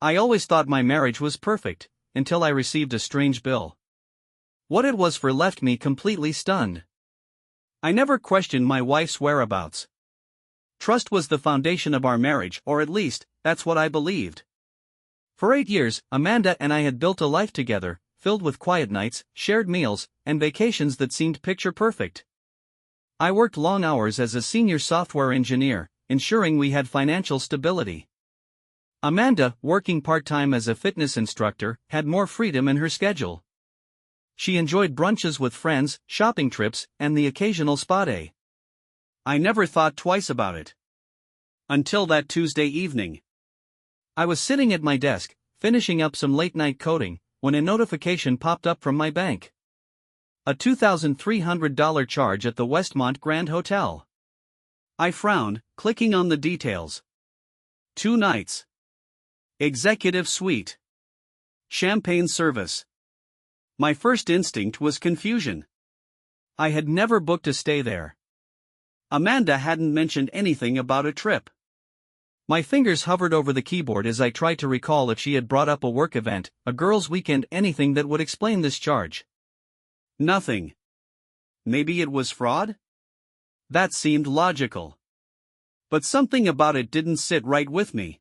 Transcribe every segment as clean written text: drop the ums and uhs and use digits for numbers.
I always thought my marriage was perfect, until I received a strange bill. What it was for left me completely stunned. I never questioned my wife's whereabouts. Trust was the foundation of our marriage, or at least, that's what I believed. For 8 years, Amanda and I had built a life together, filled with quiet nights, shared meals, and vacations that seemed picture perfect. I worked long hours as a senior software engineer, ensuring we had financial stability. Amanda, working part-time as a fitness instructor, had more freedom in her schedule. She enjoyed brunches with friends, shopping trips, and the occasional spa day. I never thought twice about it. Until that Tuesday evening. I was sitting at my desk, finishing up some late-night coding, when a notification popped up from my bank. A $2,300 charge at the Westmont Grand Hotel. I frowned, clicking on the details. 2 nights. Executive suite. Champagne service. My first instinct was confusion. I had never booked a stay there. Amanda hadn't mentioned anything about a trip. My fingers hovered over the keyboard as I tried to recall if she had brought up a work event, a girls' weekend, anything that would explain this charge. Nothing. Maybe it was fraud? That seemed logical. But something about it didn't sit right with me.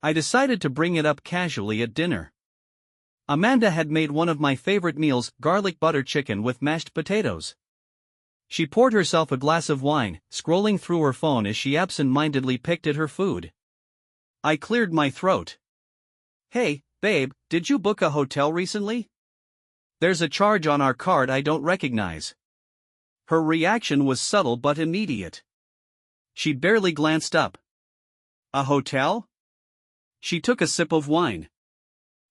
I decided to bring it up casually at dinner. Amanda had made one of my favorite meals, garlic butter chicken with mashed potatoes. She poured herself a glass of wine, scrolling through her phone as she absent-mindedly picked at her food. I cleared my throat. "Hey, babe, did you book a hotel recently? There's a charge on our card I don't recognize." Her reaction was subtle but immediate. She barely glanced up. "A hotel?" She took a sip of wine.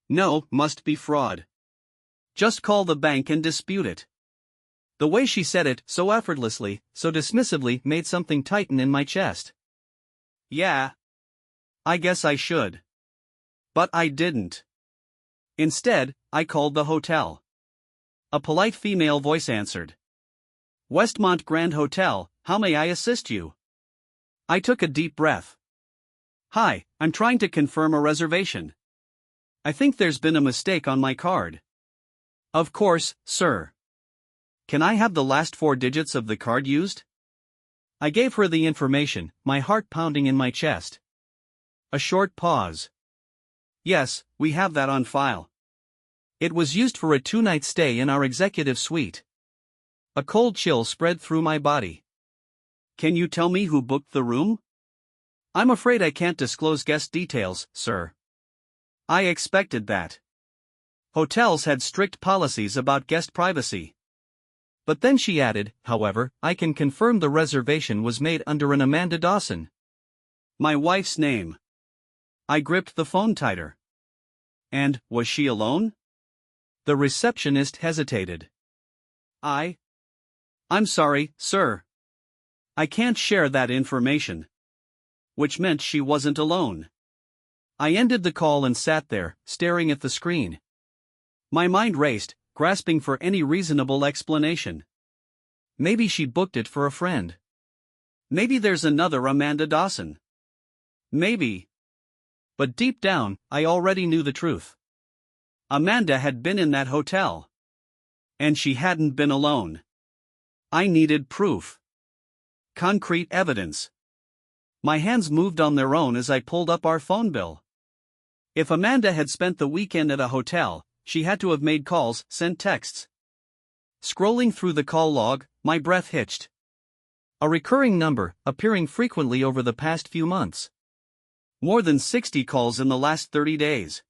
"No, must be fraud. Just call the bank and dispute it." The way she said it, so effortlessly, so dismissively, made something tighten in my chest. Yeah. I guess I should. But I didn't. Instead, I called the hotel. A polite female voice answered. "Westmont Grand Hotel, how may I assist you?" I took a deep breath. "Hi, I'm trying to confirm a reservation. I think there's been a mistake on my card." "Of course, sir. Can I have the last 4 digits of the card used?" I gave her the information, my heart pounding in my chest. A short pause. "Yes, we have that on file. It was used for a 2-night stay in our executive suite." A cold chill spread through my body. "Can you tell me who booked the room?" "I'm afraid I can't disclose guest details, sir." I expected that. Hotels had strict policies about guest privacy. But then she added, "However, I can confirm the reservation was made under an Amanda Dawson." My wife's name. I gripped the phone tighter. And, was she alone? The receptionist hesitated. I'm sorry, sir. I can't share that information." Which meant she wasn't alone. I ended the call and sat there, staring at the screen. My mind raced, grasping for any reasonable explanation. Maybe she booked it for a friend. Maybe there's another Amanda Dawson. Maybe. But deep down, I already knew the truth. Amanda had been in that hotel. And she hadn't been alone. I needed proof. Concrete evidence. My hands moved on their own as I pulled up our phone bill. If Amanda had spent the weekend at a hotel, she had to have made calls, sent texts. Scrolling through the call log, my breath hitched. A recurring number, appearing frequently over the past few months. More than 60 calls in the last 30 days.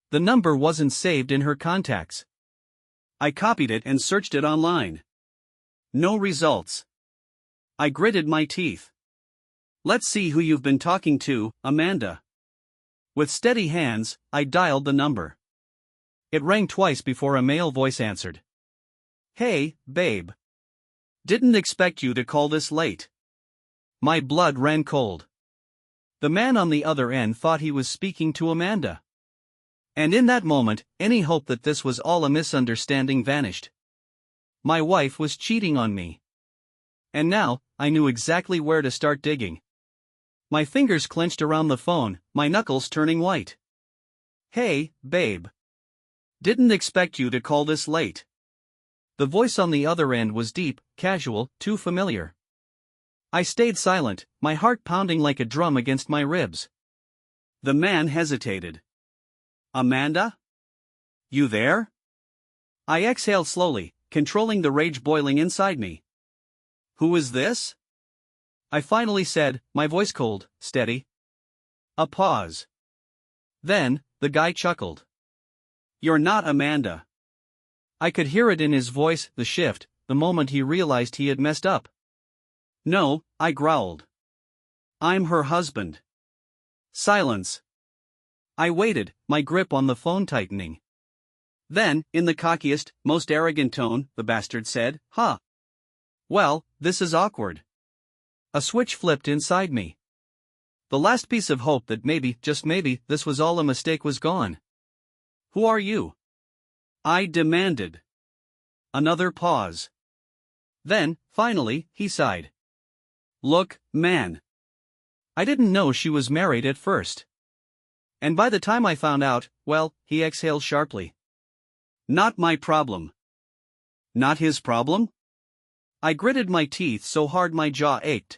The number wasn't saved in her contacts. I copied it and searched it online. No results. I gritted my teeth. "Let's see who you've been talking to, Amanda." With steady hands, I dialed the number. It rang twice before a male voice answered. "Hey, babe. Didn't expect you to call this late." My blood ran cold. The man on the other end thought he was speaking to Amanda. And in that moment, any hope that this was all a misunderstanding vanished. My wife was cheating on me. And now, I knew exactly where to start digging. My fingers clenched around the phone, my knuckles turning white. Hey, babe. Didn't expect you to call this late. The voice on the other end was deep, casual, too familiar. I stayed silent, my heart pounding like a drum against my ribs. The man hesitated. Amanda? You there? I exhaled slowly, controlling the rage boiling inside me. Who is this? I finally said, my voice cold, steady. A pause. Then, the guy chuckled. You're not Amanda. I could hear it in his voice, the shift, the moment he realized he had messed up. No, I growled. I'm her husband. Silence. I waited, my grip on the phone tightening. Then, in the cockiest, most arrogant tone, the bastard said, Huh. Well, this is awkward. A switch flipped inside me. The last piece of hope that maybe, just maybe, this was all a mistake was gone. Who are you? I demanded. Another pause. Then, finally, he sighed. Look, man. I didn't know she was married at first. And by the time I found out, well, he exhaled sharply. Not my problem. Not his problem? I gritted my teeth so hard my jaw ached.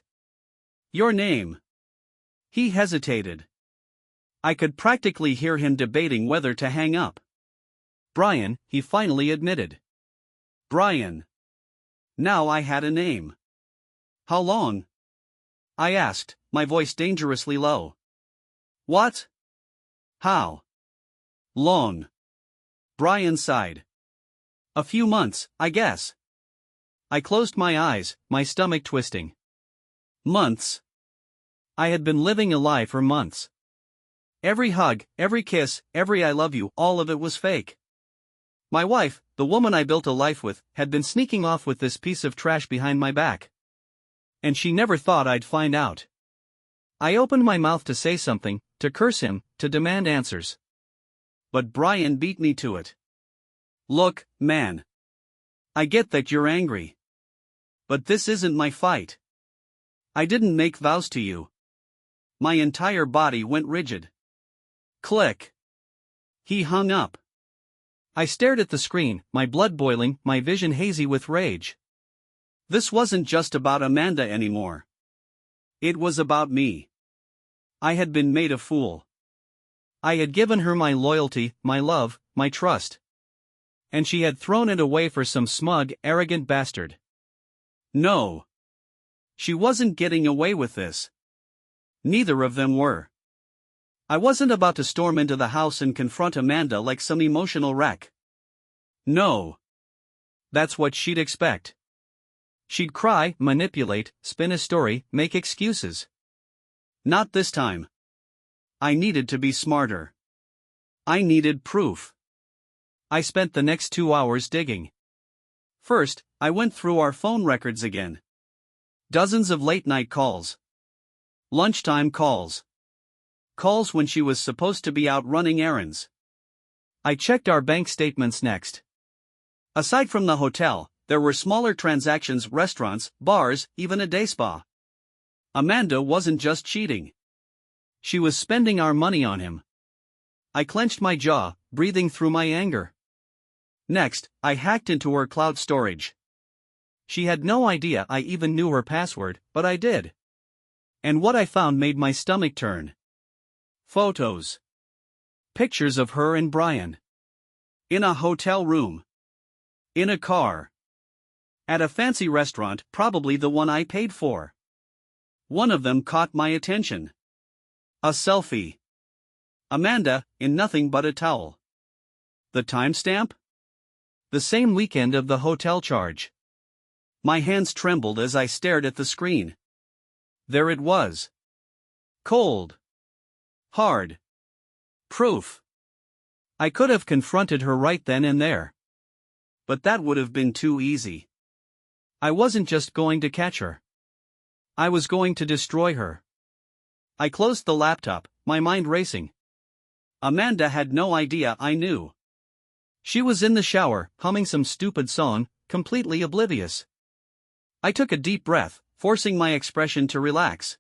Your name. He hesitated. I could practically hear him debating whether to hang up. Brian, he finally admitted. Brian. Now I had a name. How long? I asked, my voice dangerously low. What? How? Long. Brian sighed. A few months, I guess. I closed my eyes, my stomach twisting. Months. I had been living a lie for months. Every hug, every kiss, every I love you, all of it was fake. My wife, the woman I built a life with, had been sneaking off with this piece of trash behind my back. And she never thought I'd find out. I opened my mouth to say something, to curse him, to demand answers. But Brian beat me to it. Look, man. I get that you're angry. But this isn't my fight. I didn't make vows to you. My entire body went rigid. Click. He hung up. I stared at the screen, my blood boiling, my vision hazy with rage. This wasn't just about Amanda anymore. It was about me. I had been made a fool. I had given her my loyalty, my love, my trust. And she had thrown it away for some smug, arrogant bastard. No. She wasn't getting away with this. Neither of them were. I wasn't about to storm into the house and confront Amanda like some emotional wreck. No. That's what she'd expect. She'd cry, manipulate, spin a story, make excuses. Not this time. I needed to be smarter. I needed proof. I spent the next 2 hours digging. First, I went through our phone records again. Dozens of late-night calls. Lunchtime calls. Calls when she was supposed to be out running errands. I checked our bank statements next. Aside from the hotel, there were smaller transactions, restaurants, bars, even a day spa. Amanda wasn't just cheating. She was spending our money on him. I clenched my jaw, breathing through my anger. Next, I hacked into her cloud storage. She had no idea I even knew her password, but I did. And what I found made my stomach turn. Photos. Pictures of her and Brian. In a hotel room. In a car. At a fancy restaurant, probably the one I paid for. One of them caught my attention. A selfie. Amanda, in nothing but a towel. The timestamp? The same weekend of the hotel charge. My hands trembled as I stared at the screen. There it was. Cold. Hard. Proof. I could have confronted her right then and there. But that would have been too easy. I wasn't just going to catch her. I was going to destroy her. I closed the laptop, my mind racing. Amanda had no idea I knew. She was in the shower, humming some stupid song, completely oblivious. I took a deep breath, forcing my expression to relax.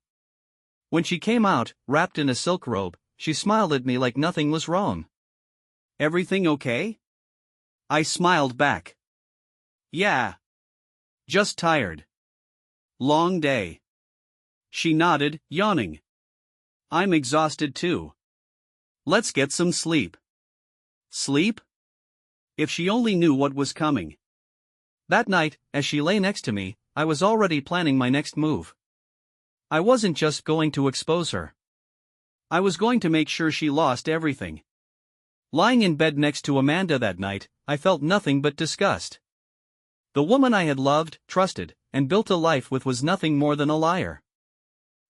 When she came out, wrapped in a silk robe, she smiled at me like nothing was wrong. Everything okay? I smiled back. Yeah. Just tired. Long day. She nodded, yawning. I'm exhausted too. Let's get some sleep. Sleep? If she only knew what was coming. That night, as she lay next to me, I was already planning my next move. I wasn't just going to expose her. I was going to make sure she lost everything. Lying in bed next to Amanda that night, I felt nothing but disgust. The woman I had loved, trusted, and built a life with was nothing more than a liar.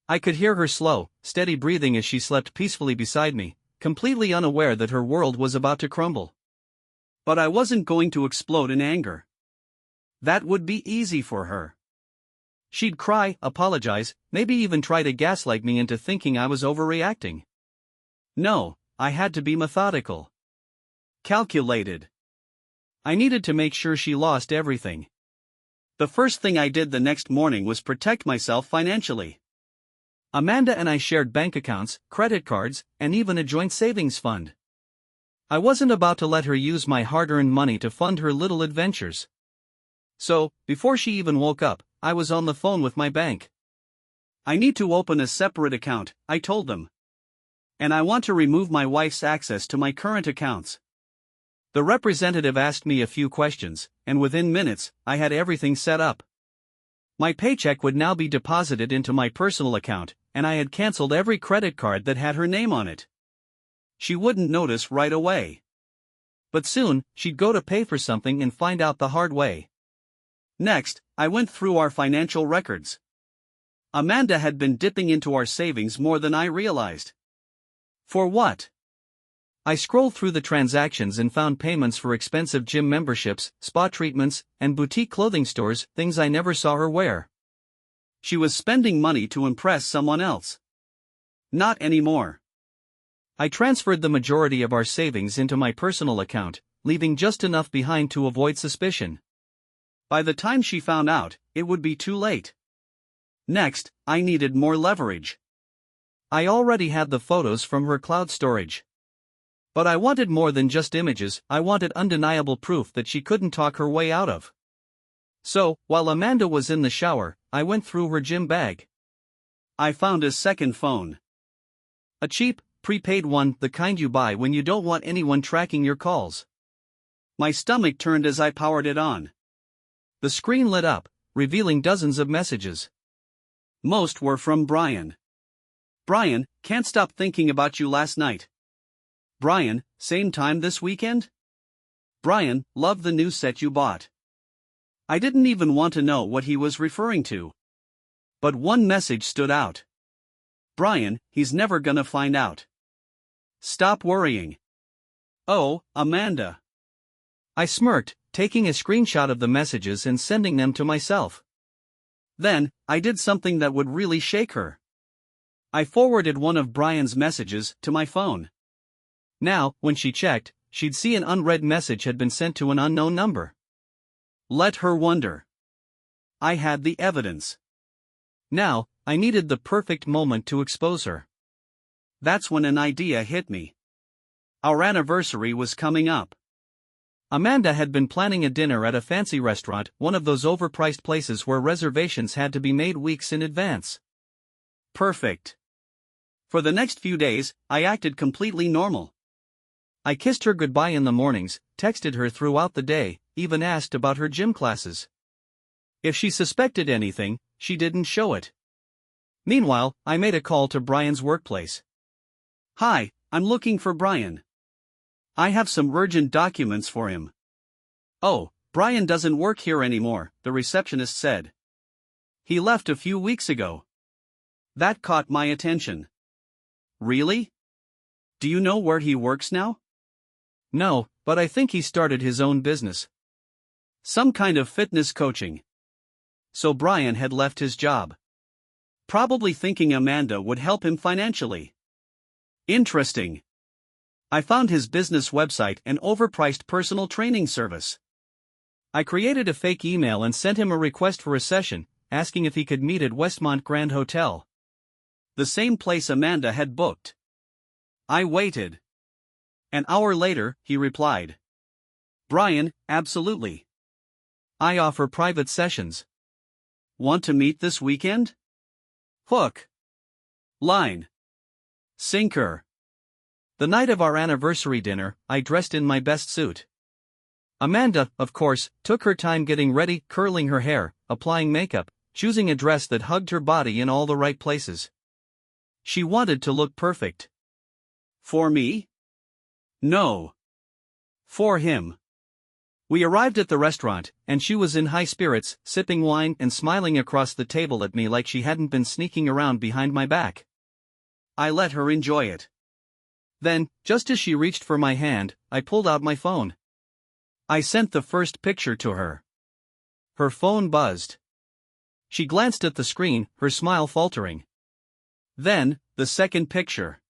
I could hear her slow, steady breathing as she slept peacefully beside me, completely unaware that her world was about to crumble. But I wasn't going to explode in anger. That would be easy for her. She'd cry, apologize, maybe even try to gaslight me into thinking I was overreacting. No, I had to be methodical. Calculated. I needed to make sure she lost everything. The first thing I did the next morning was protect myself financially. Amanda and I shared bank accounts, credit cards, and even a joint savings fund. I wasn't about to let her use my hard-earned money to fund her little adventures. So, before she even woke up, I was on the phone with my bank. I need to open a separate account, I told them. And I want to remove my wife's access to my current accounts. The representative asked me a few questions, and within minutes, I had everything set up. My paycheck would now be deposited into my personal account, and I had canceled every credit card that had her name on it. She wouldn't notice right away. But soon, she'd go to pay for something and find out the hard way. Next, I went through our financial records. Amanda had been dipping into our savings more than I realized. For what? I scrolled through the transactions and found payments for expensive gym memberships, spa treatments, and boutique clothing stores, things I never saw her wear. She was spending money to impress someone else. Not anymore. I transferred the majority of our savings into my personal account, leaving just enough behind to avoid suspicion. By the time she found out, it would be too late. Next, I needed more leverage. I already had the photos from her cloud storage. But I wanted more than just images, I wanted undeniable proof that she couldn't talk her way out of. So, while Amanda was in the shower, I went through her gym bag. I found a second phone. A cheap, prepaid one, the kind you buy when you don't want anyone tracking your calls. My stomach turned as I powered it on. The screen lit up, revealing dozens of messages. Most were from Brian. Brian, can't stop thinking about you last night. Brian, same time this weekend? Brian, love the new set you bought. I didn't even want to know what he was referring to. But one message stood out. Brian, he's never gonna find out. Stop worrying. Oh, Amanda. I smirked, taking a screenshot of the messages and sending them to myself. Then, I did something that would really shake her. I forwarded one of Brian's messages to my phone. Now, when she checked, she'd see an unread message had been sent to an unknown number. Let her wonder. I had the evidence. Now, I needed the perfect moment to expose her. That's when an idea hit me. Our anniversary was coming up. Amanda had been planning a dinner at a fancy restaurant, one of those overpriced places where reservations had to be made weeks in advance. Perfect. For the next few days, I acted completely normal. I kissed her goodbye in the mornings, texted her throughout the day, even asked about her gym classes. If she suspected anything, she didn't show it. Meanwhile, I made a call to Brian's workplace. Hi, I'm looking for Brian. I have some urgent documents for him. Oh, Brian doesn't work here anymore, the receptionist said. He left a few weeks ago. That caught my attention. Really? Do you know where he works now? No, but I think he started his own business. Some kind of fitness coaching. So Brian had left his job. Probably thinking Amanda would help him financially. Interesting. I found his business website and overpriced personal training service. I created a fake email and sent him a request for a session, asking if he could meet at Westmont Grand Hotel. The same place Amanda had booked. I waited. An hour later, he replied. Brian, absolutely. I offer private sessions. Want to meet this weekend? Hook. Line. Sinker. The night of our anniversary dinner, I dressed in my best suit. Amanda, of course, took her time getting ready, curling her hair, applying makeup, choosing a dress that hugged her body in all the right places. She wanted to look perfect. For me? No. For him. We arrived at the restaurant, and she was in high spirits, sipping wine and smiling across the table at me like she hadn't been sneaking around behind my back. I let her enjoy it. Then, just as she reached for my hand, I pulled out my phone. I sent the first picture to her. Her phone buzzed. She glanced at the screen, her smile faltering. Then, the second picture.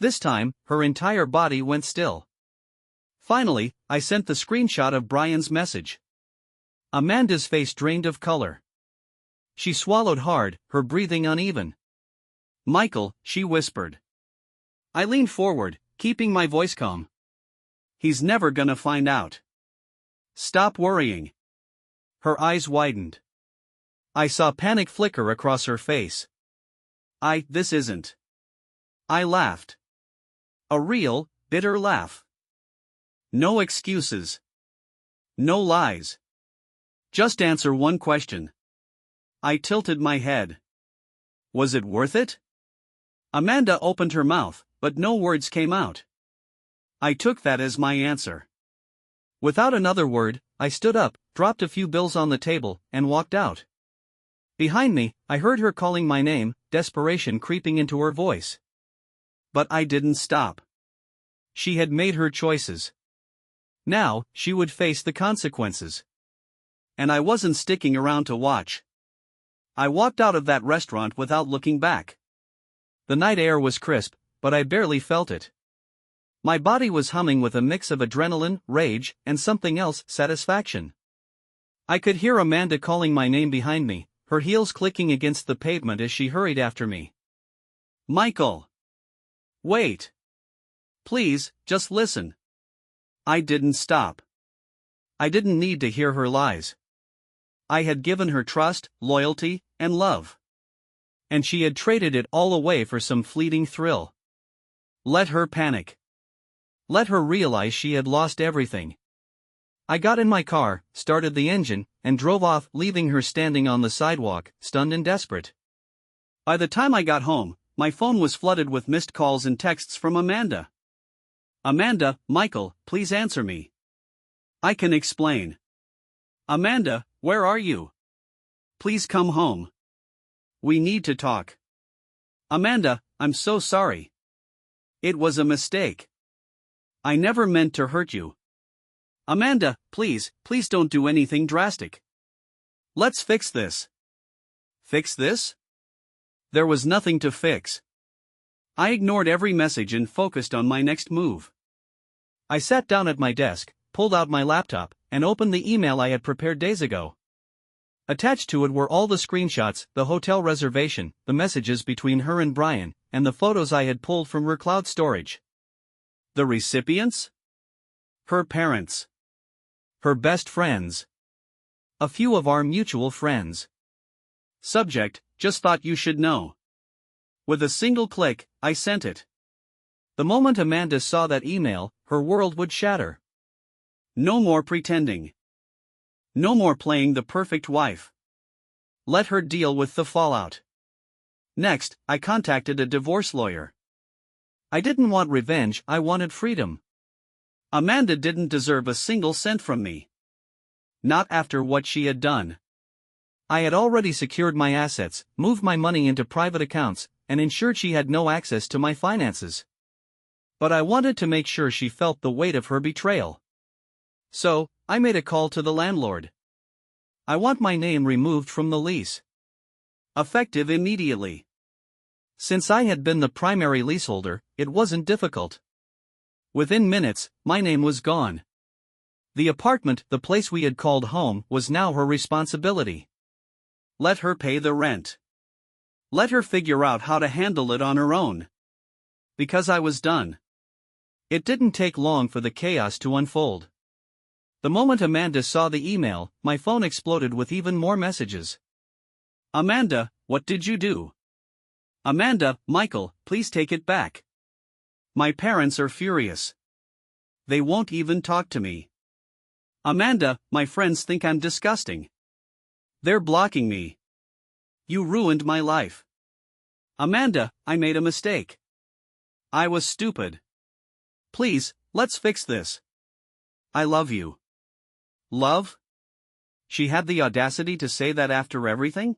This time, her entire body went still. Finally, I sent the screenshot of Brian's message. Amanda's face drained of color. She swallowed hard, her breathing uneven. Michael, she whispered. I leaned forward, keeping my voice calm. He's never gonna find out. Stop worrying. Her eyes widened. I saw panic flicker across her face. This isn't. I laughed. A real, bitter laugh. No excuses. No lies. Just answer one question. I tilted my head. Was it worth it? Amanda opened her mouth, but no words came out. I took that as my answer. Without another word, I stood up, dropped a few bills on the table, and walked out. Behind me, I heard her calling my name, desperation creeping into her voice. But I didn't stop. She had made her choices. Now, she would face the consequences. And I wasn't sticking around to watch. I walked out of that restaurant without looking back. The night air was crisp, but I barely felt it. My body was humming with a mix of adrenaline, rage, and something else, satisfaction. I could hear Amanda calling my name behind me, her heels clicking against the pavement as she hurried after me. Michael! Wait! Please, just listen. I didn't stop. I didn't need to hear her lies. I had given her trust, loyalty, and love. And she had traded it all away for some fleeting thrill. Let her panic. Let her realize she had lost everything. I got in my car, started the engine, and drove off, leaving her standing on the sidewalk, stunned and desperate. By the time I got home, my phone was flooded with missed calls and texts from Amanda. Amanda, Michael, please answer me. I can explain. Amanda, where are you? Please come home. We need to talk. Amanda, I'm so sorry. It was a mistake. I never meant to hurt you. Amanda, please don't do anything drastic. Let's fix this. Fix this? There was nothing to fix. I ignored every message and focused on my next move. I sat down at my desk, pulled out my laptop, and opened the email I had prepared days ago. Attached to it were all the screenshots, the hotel reservation, the messages between her and Brian, and the photos I had pulled from her cloud storage. The recipients? Her parents. Her best friends. A few of our mutual friends. Subject, just thought you should know. With a single click, I sent it. The moment Amanda saw that email, her world would shatter. No more pretending. No more playing the perfect wife. Let her deal with the fallout. Next, I contacted a divorce lawyer. I didn't want revenge, I wanted freedom. Amanda didn't deserve a single cent from me. Not after what she had done. I had already secured my assets, moved my money into private accounts, and ensured she had no access to my finances. But I wanted to make sure she felt the weight of her betrayal. So, I made a call to the landlord. I want my name removed from the lease. Effective immediately. Since I had been the primary leaseholder, it wasn't difficult. Within minutes, my name was gone. The apartment, the place we had called home, was now her responsibility. Let her pay the rent. Let her figure out how to handle it on her own. Because I was done. It didn't take long for the chaos to unfold. The moment Amanda saw the email, my phone exploded with even more messages. Amanda, what did you do? Amanda, Michael, please take it back. My parents are furious. They won't even talk to me. Amanda, my friends think I'm disgusting. They're blocking me. You ruined my life. Amanda, I made a mistake. I was stupid. Please, let's fix this. I love you. Love? She had the audacity to say that after everything?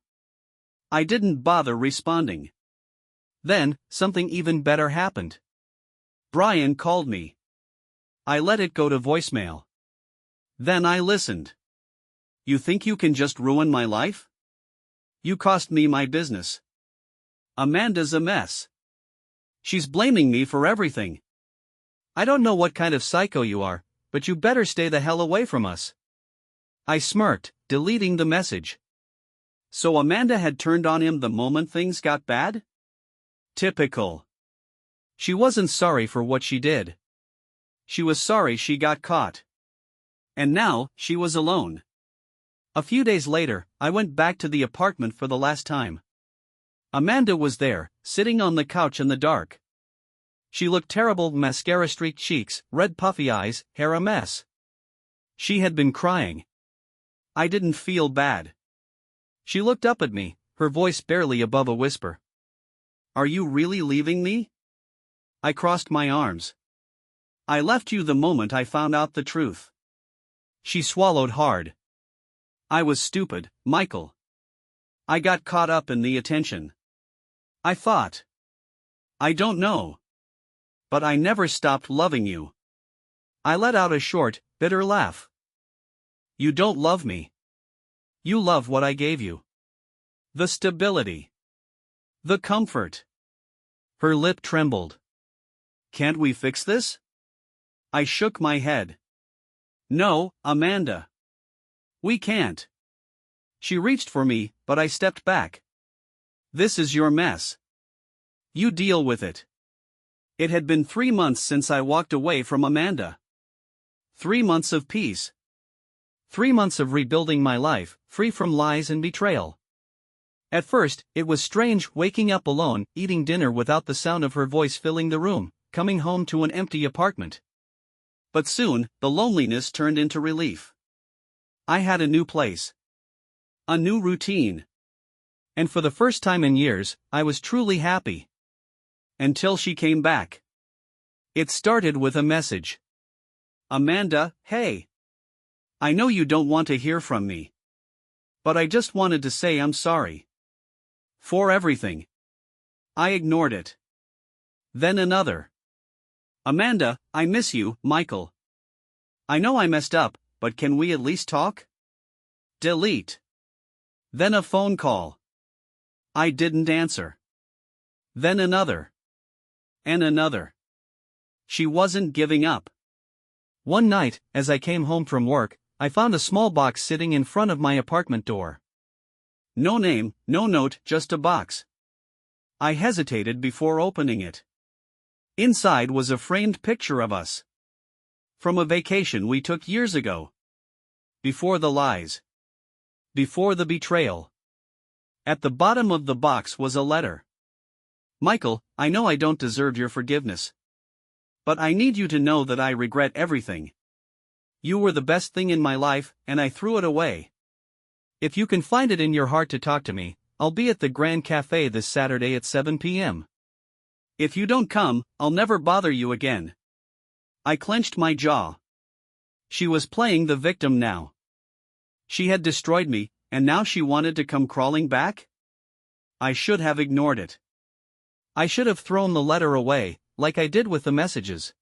I didn't bother responding. Then, something even better happened. Brian called me. I let it go to voicemail. Then I listened. You think you can just ruin my life? You cost me my business. Amanda's a mess. She's blaming me for everything. I don't know what kind of psycho you are, but you better stay the hell away from us. I smirked, deleting the message. So Amanda had turned on him the moment things got bad? Typical. She wasn't sorry for what she did. She was sorry she got caught. And now, she was alone. A few days later, I went back to the apartment for the last time. Amanda was there, sitting on the couch in the dark. She looked terrible, mascara-streaked cheeks, red puffy eyes, hair a mess. She had been crying. I didn't feel bad. She looked up at me, her voice barely above a whisper. Are you really leaving me? I crossed my arms. I left you the moment I found out the truth. She swallowed hard. I was stupid, Michael. I got caught up in the attention. I thought. I don't know. But I never stopped loving you. I let out a short, bitter laugh. You don't love me. You love what I gave you. The stability. The comfort. Her lip trembled. Can't we fix this? I shook my head. No, Amanda. We can't. She reached for me, but I stepped back. This is your mess. You deal with it. It had been 3 months since I walked away from Amanda. 3 months of peace. 3 months of rebuilding my life, free from lies and betrayal. At first, it was strange waking up alone, eating dinner without the sound of her voice filling the room, coming home to an empty apartment. But soon, the loneliness turned into relief. I had a new place. A new routine. And for the first time in years, I was truly happy. Until she came back. It started with a message. Amanda, hey. I know you don't want to hear from me. But I just wanted to say I'm sorry. For everything. I ignored it. Then another. Amanda, I miss you, Michael. I know I messed up, but can we at least talk? Delete. Then a phone call. I didn't answer. Then another. And another. She wasn't giving up. One night, as I came home from work, I found a small box sitting in front of my apartment door. No name, no note, just a box. I hesitated before opening it. Inside was a framed picture of us. From a vacation we took years ago. Before the lies. Before the betrayal. At the bottom of the box was a letter. Michael, I know I don't deserve your forgiveness. But I need you to know that I regret everything. You were the best thing in my life, and I threw it away. If you can find it in your heart to talk to me, I'll be at the Grand Cafe this Saturday at 7 p.m. If you don't come, I'll never bother you again. I clenched my jaw. She was playing the victim now. She had destroyed me, and now she wanted to come crawling back? I should have ignored it. I should have thrown the letter away, like I did with the messages.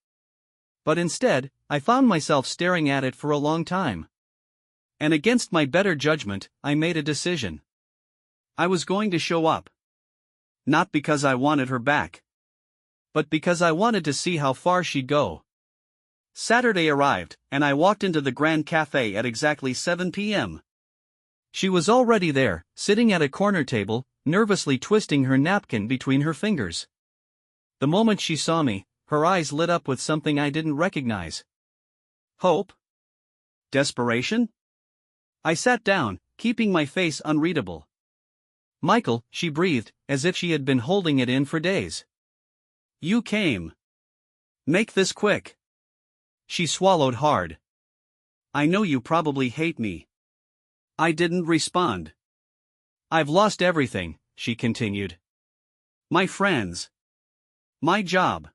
But instead, I found myself staring at it for a long time. And against my better judgment, I made a decision. I was going to show up. Not because I wanted her back. But because I wanted to see how far she'd go. Saturday arrived, and I walked into the Grand Cafe at exactly 7 p.m. She was already there, sitting at a corner table, nervously twisting her napkin between her fingers. The moment she saw me, her eyes lit up with something I didn't recognize. Hope? Desperation? I sat down, keeping my face unreadable. Michael, she breathed, as if she had been holding it in for days. You came. Make this quick. She swallowed hard. I know you probably hate me. I didn't respond. I've lost everything, she continued. My friends. My job.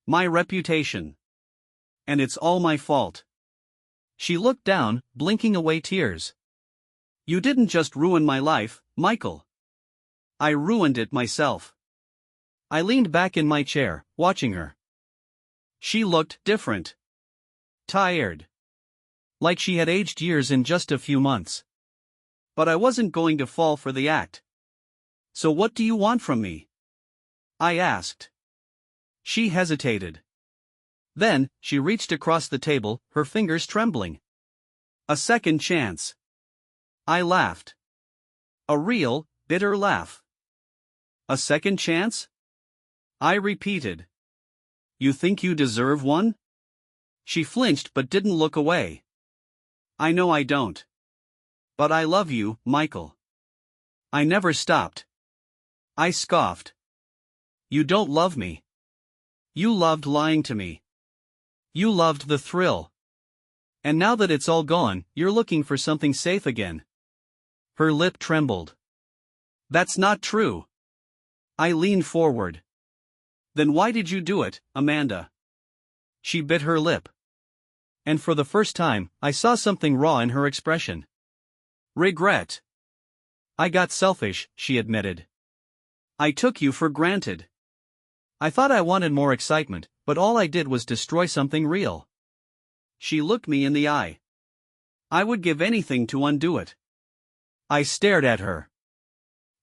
My reputation. And it's all my fault. She looked down, blinking away tears. You didn't just ruin my life, Michael. I ruined it myself. I leaned back in my chair, watching her. She looked different. Tired. Like she had aged years in just a few months. But I wasn't going to fall for the act. So what do you want from me? I asked. She hesitated. Then, she reached across the table, her fingers trembling. A second chance. I laughed. A real, bitter laugh. A second chance? I repeated. You think you deserve one? She flinched but didn't look away. I know I don't. But I love you, Michael. I never stopped. I scoffed. You don't love me. You loved lying to me. You loved the thrill. And now that it's all gone, you're looking for something safe again. Her lip trembled. That's not true. I leaned forward. Then why did you do it, Amanda? She bit her lip. And for the first time, I saw something raw in her expression. Regret. I got selfish, she admitted. I took you for granted. I thought I wanted more excitement, but all I did was destroy something real. She looked me in the eye. I would give anything to undo it. I stared at her.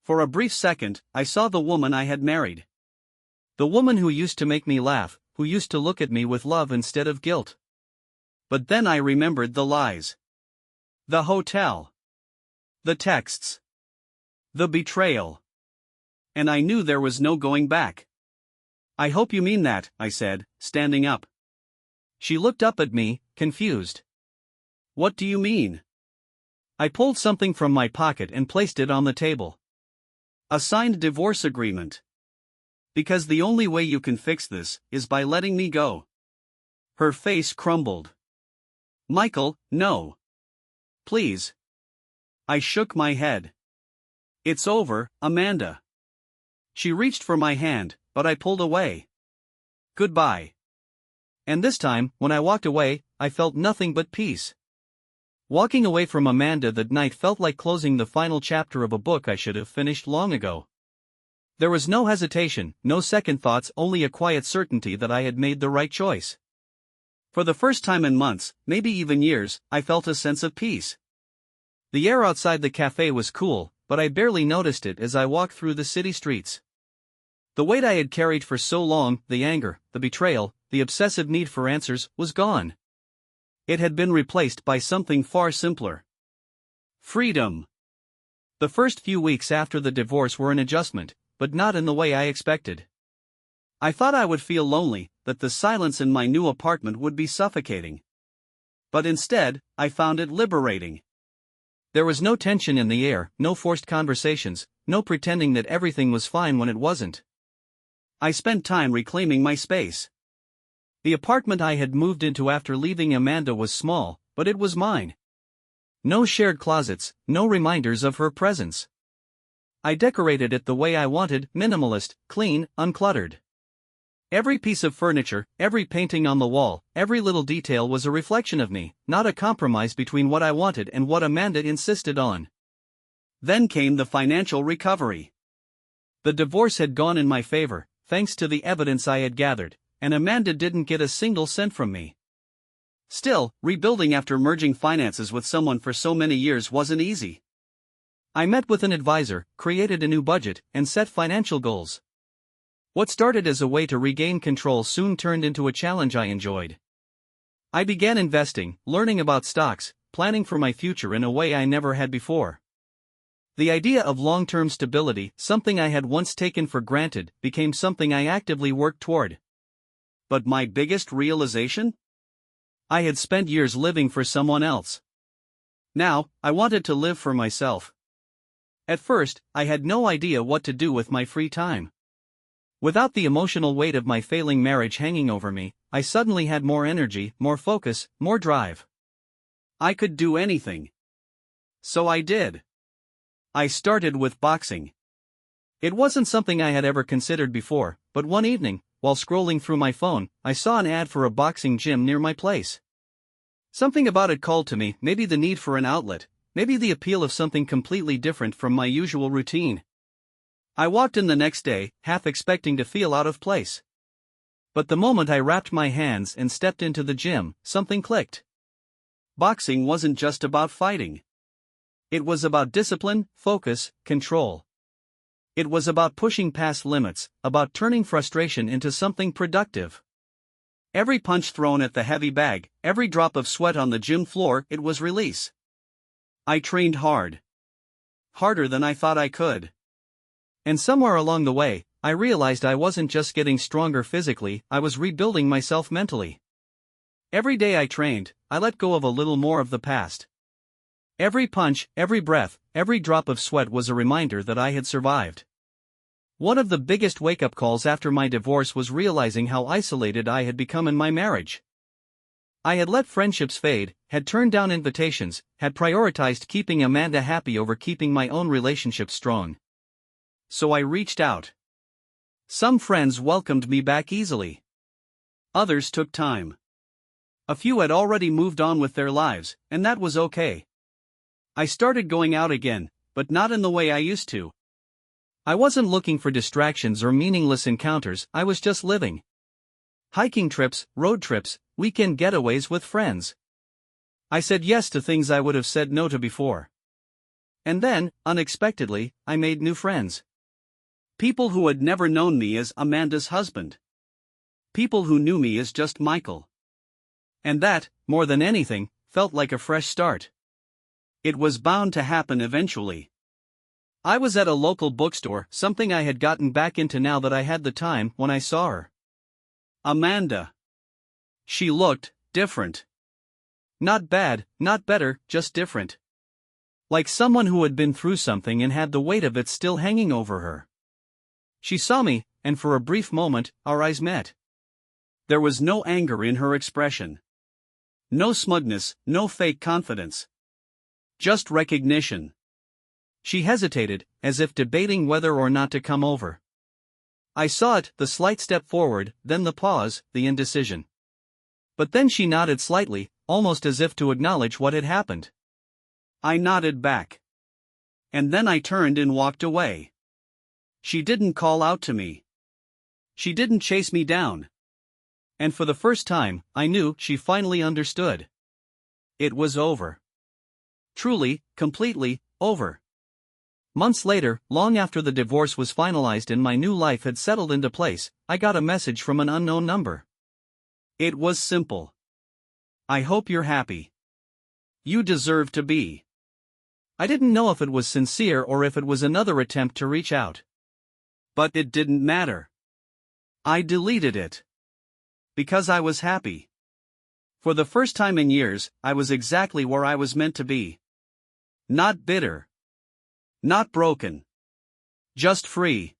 For a brief second, I saw the woman I had married. The woman who used to make me laugh, who used to look at me with love instead of guilt. But then I remembered the lies. The hotel. The texts. The betrayal. And I knew there was no going back. I hope you mean that, I said, standing up. She looked up at me, confused. What do you mean? I pulled something from my pocket and placed it on the table. A signed divorce agreement. Because the only way you can fix this is by letting me go. Her face crumbled. Michael, no. Please. I shook my head. It's over, Amanda. She reached for my hand, but I pulled away. Goodbye. And this time, when I walked away, I felt nothing but peace. Walking away from Amanda that night felt like closing the final chapter of a book I should have finished long ago. There was no hesitation, no second thoughts, only a quiet certainty that I had made the right choice. For the first time in months, maybe even years, I felt a sense of peace. The air outside the cafe was cool, but I barely noticed it as I walked through the city streets. The weight I had carried for so long, the anger, the betrayal, the obsessive need for answers, was gone. It had been replaced by something far simpler. Freedom. The first few weeks after the divorce were an adjustment, but not in the way I expected. I thought I would feel lonely, that the silence in my new apartment would be suffocating. But instead, I found it liberating. There was no tension in the air, no forced conversations, no pretending that everything was fine when it wasn't. I spent time reclaiming my space. The apartment I had moved into after leaving Amanda was small, but it was mine. No shared closets, no reminders of her presence. I decorated it the way I wanted, minimalist, clean, uncluttered. Every piece of furniture, every painting on the wall, every little detail was a reflection of me, not a compromise between what I wanted and what Amanda insisted on. Then came the financial recovery. The divorce had gone in my favor, thanks to the evidence I had gathered, and Amanda didn't get a single cent from me. Still, rebuilding after merging finances with someone for so many years wasn't easy. I met with an advisor, created a new budget, and set financial goals. What started as a way to regain control soon turned into a challenge I enjoyed. I began investing, learning about stocks, planning for my future in a way I never had before. The idea of long-term stability, something I had once taken for granted, became something I actively worked toward. But my biggest realization? I had spent years living for someone else. Now, I wanted to live for myself. At first, I had no idea what to do with my free time. Without the emotional weight of my failing marriage hanging over me, I suddenly had more energy, more focus, more drive. I could do anything. So I did. I started with boxing. It wasn't something I had ever considered before, but one evening, while scrolling through my phone, I saw an ad for a boxing gym near my place. Something about it called to me, maybe the need for an outlet, maybe the appeal of something completely different from my usual routine. I walked in the next day, half expecting to feel out of place. But the moment I wrapped my hands and stepped into the gym, something clicked. Boxing wasn't just about fighting. It was about discipline, focus, control. It was about pushing past limits, about turning frustration into something productive. Every punch thrown at the heavy bag, every drop of sweat on the gym floor, it was release. I trained hard. Harder than I thought I could. And somewhere along the way, I realized I wasn't just getting stronger physically, I was rebuilding myself mentally. Every day I trained, I let go of a little more of the past. Every punch, every breath, every drop of sweat was a reminder that I had survived. One of the biggest wake-up calls after my divorce was realizing how isolated I had become in my marriage. I had let friendships fade, had turned down invitations, had prioritized keeping Amanda happy over keeping my own relationship strong. So I reached out. Some friends welcomed me back easily. Others took time. A few had already moved on with their lives, and that was okay. I started going out again, but not in the way I used to. I wasn't looking for distractions or meaningless encounters, I was just living. Hiking trips, road trips, weekend getaways with friends. I said yes to things I would have said no to before. And then, unexpectedly, I made new friends. People who had never known me as Amanda's husband. People who knew me as just Michael. And that, more than anything, felt like a fresh start. It was bound to happen eventually. I was at a local bookstore, something I had gotten back into now that I had the time, when I saw her. Amanda. She looked different. Not bad, not better, just different. Like someone who had been through something and had the weight of it still hanging over her. She saw me, and for a brief moment, our eyes met. There was no anger in her expression. No smugness, no fake confidence. Just recognition. She hesitated, as if debating whether or not to come over. I saw it, the slight step forward, then the pause, the indecision. But then she nodded slightly, almost as if to acknowledge what had happened. I nodded back. And then I turned and walked away. She didn't call out to me. She didn't chase me down. And for the first time, I knew she finally understood. It was over. Truly, completely, over. Months later, long after the divorce was finalized and my new life had settled into place, I got a message from an unknown number. It was simple. I hope you're happy. You deserve to be. I didn't know if it was sincere or if it was another attempt to reach out. But it didn't matter. I deleted it. Because I was happy. For the first time in years, I was exactly where I was meant to be. Not bitter. Not broken. Just free.